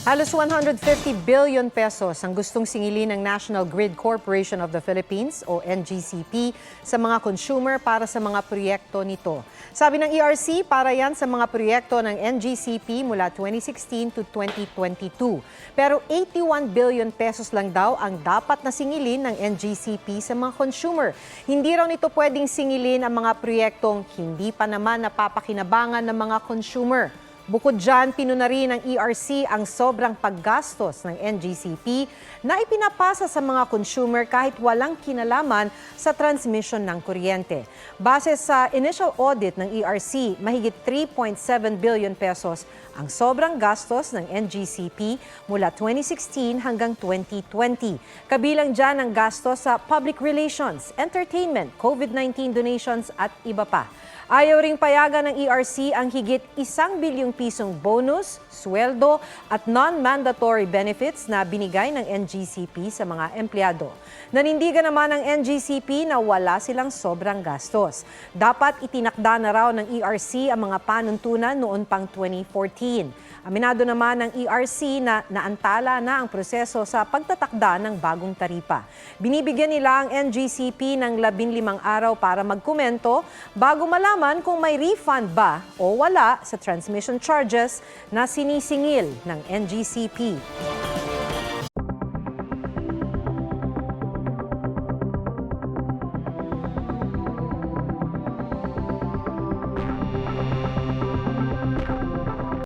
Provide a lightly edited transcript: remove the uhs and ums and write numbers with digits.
Halos 150 billion pesos ang gustong singilin ng National Grid Corporation of the Philippines o NGCP sa mga consumer para sa mga proyekto nito. Sabi ng ERC, para yan sa mga proyekto ng NGCP mula 2016 to 2022. Pero 81 billion pesos lang daw ang dapat na singilin ng NGCP sa mga consumer. Hindi raw nito pwedeng singilin ang mga proyektong hindi pa naman napapakinabangan ng mga consumer. Bukod dyan, pinuna rin ng ERC ang sobrang paggastos ng NGCP na ipinapasa sa mga consumer kahit walang kinalaman sa transmission ng kuryente. Base sa initial audit ng ERC, mahigit 3.7 billion pesos ang sobrang gastos ng NGCP mula 2016 hanggang 2020. Kabilang dyan ang gastos sa public relations, entertainment, COVID-19 donations at iba pa. Ayaw ring payagan ng ERC ang higit 1 bilyong pisong bonus, sweldo at non-mandatory benefits na binigay ng NGCP sa mga empleyado. Nanindigan naman ng NGCP na wala silang sobrang gastos. Dapat itinakda na raw ng ERC ang mga panuntunan noon pang 2014. Aminado naman ng ERC na naantala na ang proseso sa pagtatakda ng bagong taripa. Binibigyan nila ang NGCP ng 15 araw para magkomento bago malaman kung may refund ba o wala sa transmission charges na sinisingil ng NGCP.